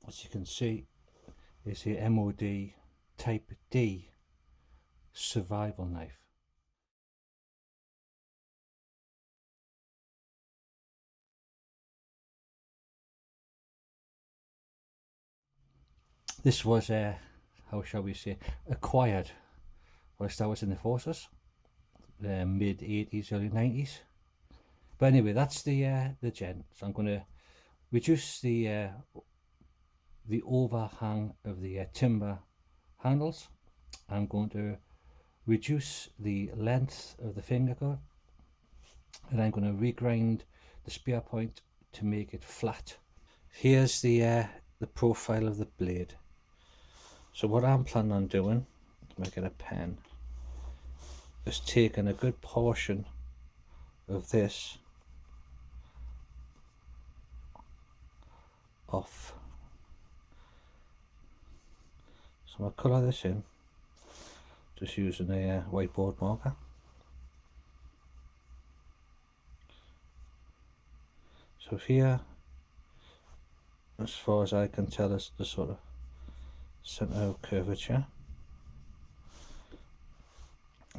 as you can see, is a MOD Type D survival knife. This was how shall we say, acquired whilst I was in the forces, mid 80s, early 90s. But anyway, that's the gen. So I'm going to reduce the overhang of the timber handles. I'm going to reduce the length of the finger cut, and I'm going to regrind the spear point to make it flat. Here's the profile of the blade. So what I'm planning on doing, if I get a pen, is taking a good portion of this off. So I'll colour this in, just using a whiteboard marker. So here, as far as I can tell, is the sort of centre of curvature,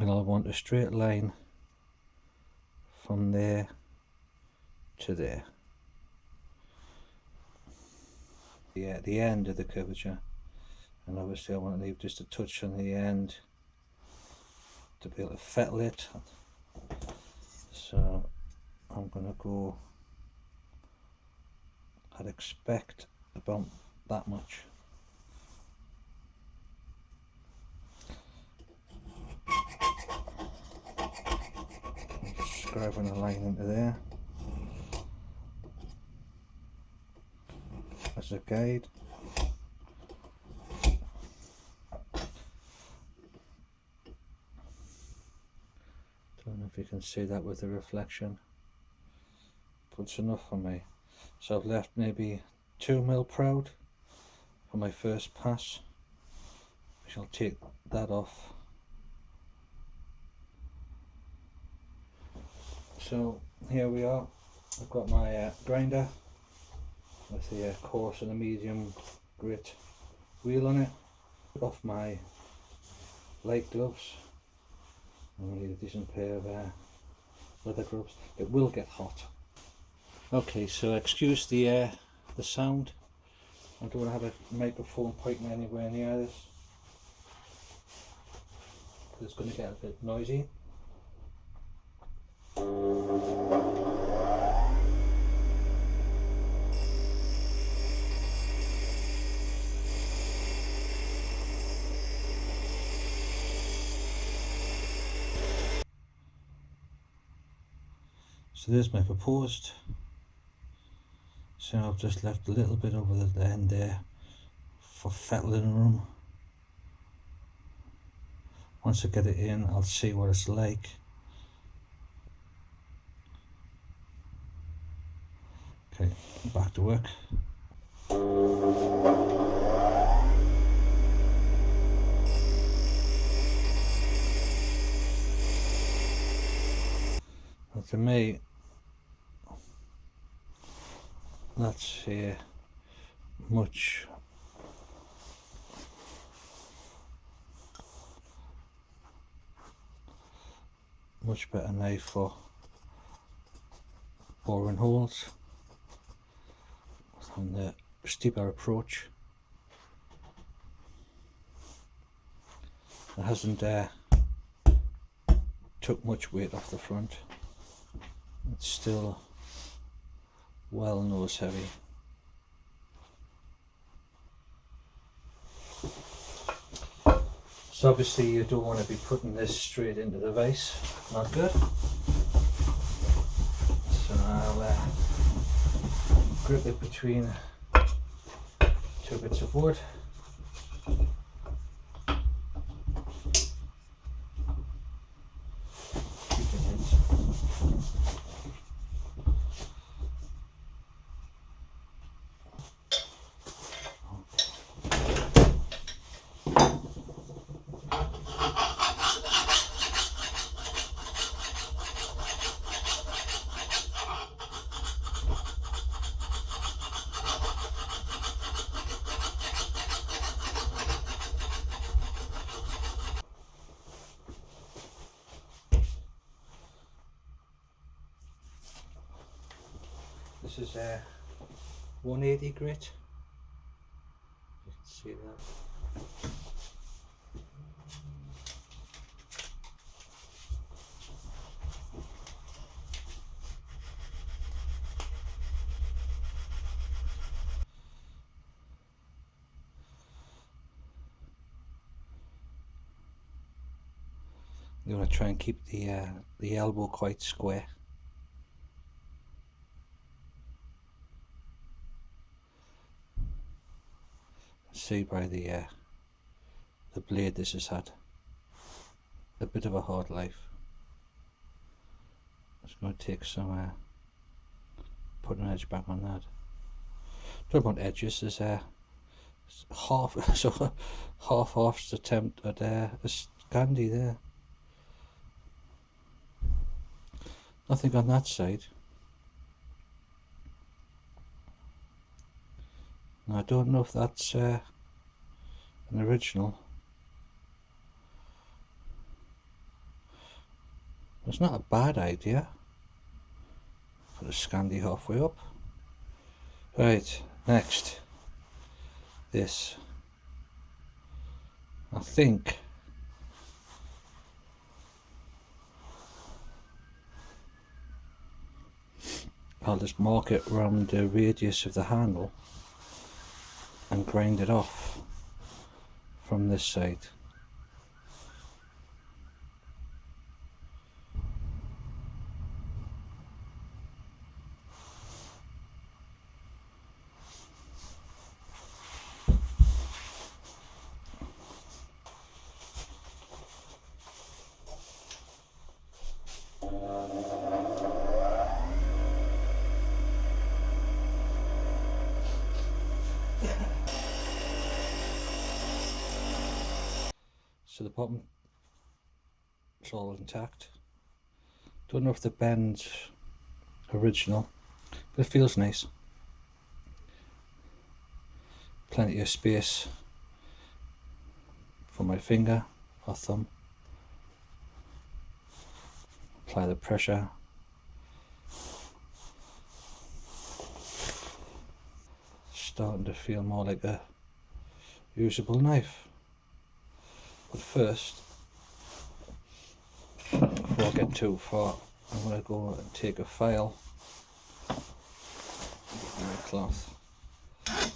and I'll want a straight line from there to there. Yeah, the end of the curvature, and obviously I want to leave just a touch on the end to be able to fettle it. So I'm going to go, I'd expect about that much. Scribing a line into there as a guide. Don't know if you can see that with the reflection, but it's enough for me. So I've left maybe 2 mil proud for my first pass. I shall take that off. So here we are. I've got my grinder with the coarse and a medium grit wheel on it. Took off my light gloves. I need a decent pair of leather gloves. It will get hot. Okay, so excuse the sound. I don't want to have a microphone pointing anywhere near this. It's going to get a bit noisy. So there's my proposed. So I've just left a little bit over the end there for fettling room. Once I get it in, I'll see what it's like. Okay, back to work. Well, to me, that's much better knife for boring holes on the steeper approach. It hasn't took much weight off the front. It's still well nose heavy. So obviously you don't want to be putting this straight into the vise, not good. So I'll grip it between 2 bits of wood. This is a 180 grit. You can see that. You want to try and keep the elbow quite square. See by the blade this has had a bit of a hard life. It's going to take some put an edge back on that. Don't want edges. There's half so half-assed attempt at a Scandi there. Nothing on that side. Now, I don't know if that's an original. It's not a bad idea. Put a Scandi halfway up. Right, next. This. I think I'll just mark it around the radius of the handle and grind it off from this side. So the bottom is all intact. Don't know if the bend's original, but it feels nice. Plenty of space for my finger or thumb. Apply the pressure. Starting to feel more like a usable knife. But first, before I get too far, I'm going to go and take a file and a cloth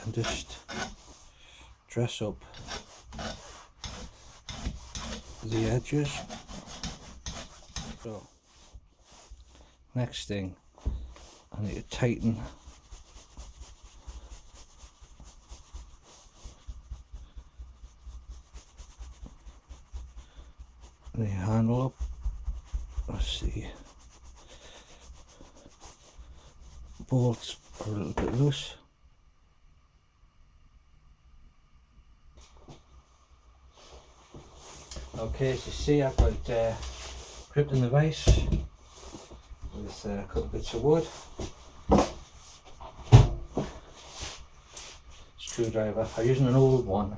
and just dress up the edges. So, next thing, I need to tighten the handle up. Let's see, bolts are a little bit loose. Okay, as you see, I've got it gripped in the vise with a couple of bits of wood, screwdriver. I'm using an old one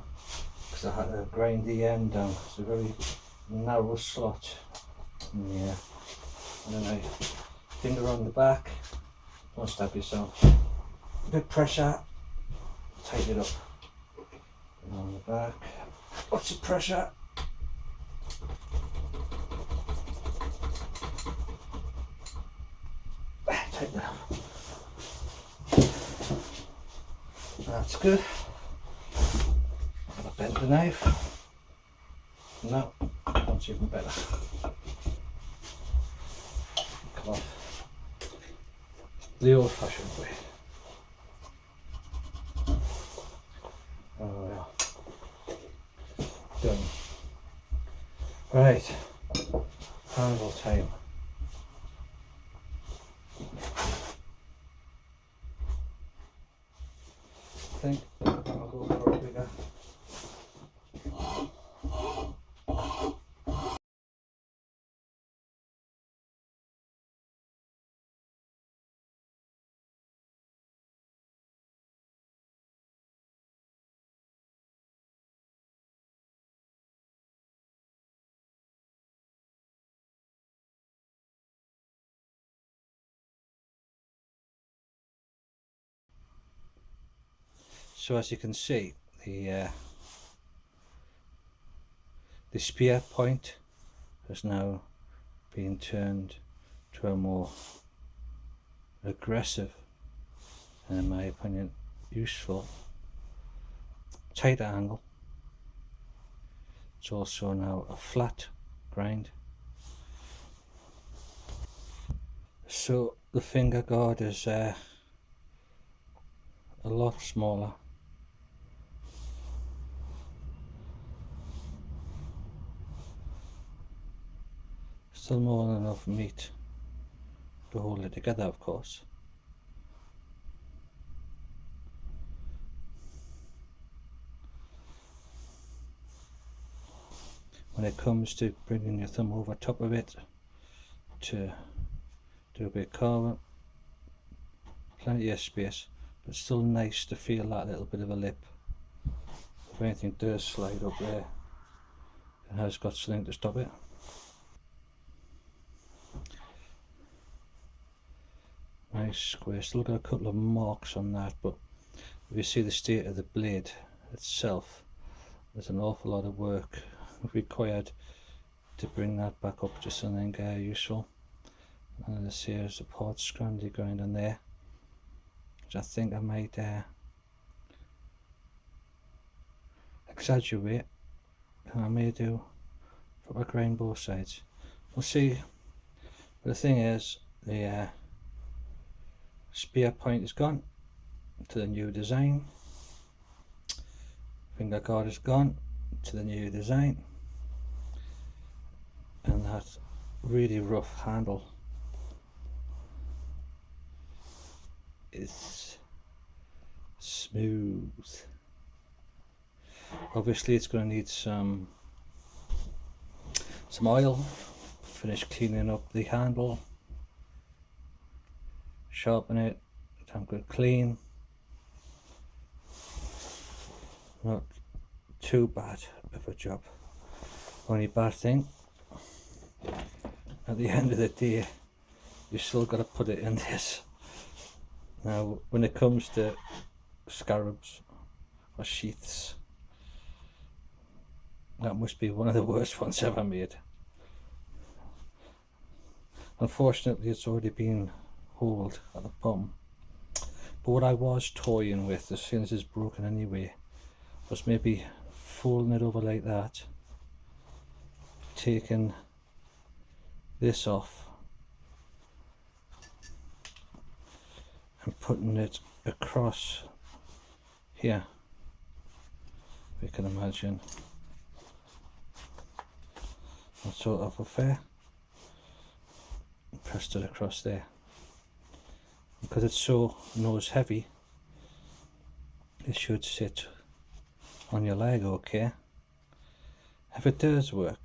because I had to grind the end down. It's a very narrow slot in the and then I finger on the back. Don't stab yourself. A bit of pressure, tighten it up. And on the back, lots of pressure. Tighten it up. That's good. I'll bend the knife. No, that's even better. Come on. The old fashioned way. Oh yeah. Done. Right. Handle time. I think I'll go for a bigger So as you can see, the spear point has now been turned to a more aggressive and, in my opinion, useful tighter angle. It's also now a flat grind. So the finger guard is a lot smaller. Still more than enough meat to hold it together, of course. When it comes to bringing your thumb over top of it to do a bit of carving, plenty of space, but still nice to feel that little bit of a lip. If anything does slide up there, it has got something to stop it. Nice square. Still got a couple of marks on that, but if you see the state of the blade itself, there's an awful lot of work required to bring that back up to something useful. And this here is the part scrandy grind on there, which I think I might exaggerate, and I may do proper grind both sides. We'll see. But the thing is, the spear point is gone to the new design. Finger guard is gone to the new design, and that really rough handle is smooth. Obviously it's going to need some oil. Finish cleaning up the handle, sharpen it, damn good clean. Not too bad of a job. Only bad thing, at the end of the day, you still got to put it in this. Now when it comes to scarabs or sheaths, that must be one of the worst ones ever made. Unfortunately it's already been holed at the bottom, but what I was toying with, as soon as it's broken anyway, was maybe folding it over like that, taking this off and putting it across here, if you can imagine, that sort of affair. Pressed it across there. Because it's so nose heavy, it should sit on your leg okay. If it does work,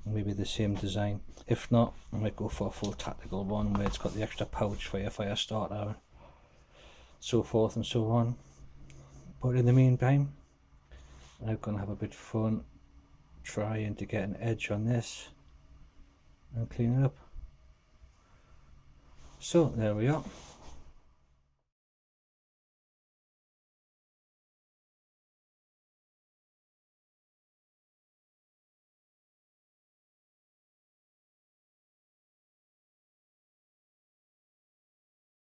maybe the same design. If not, I might go for a full tactical one where it's got the extra pouch for your fire starter, so forth and so on. But in the meantime, I'm going to have a bit of fun trying to get an edge on this and clean it up. So there we are.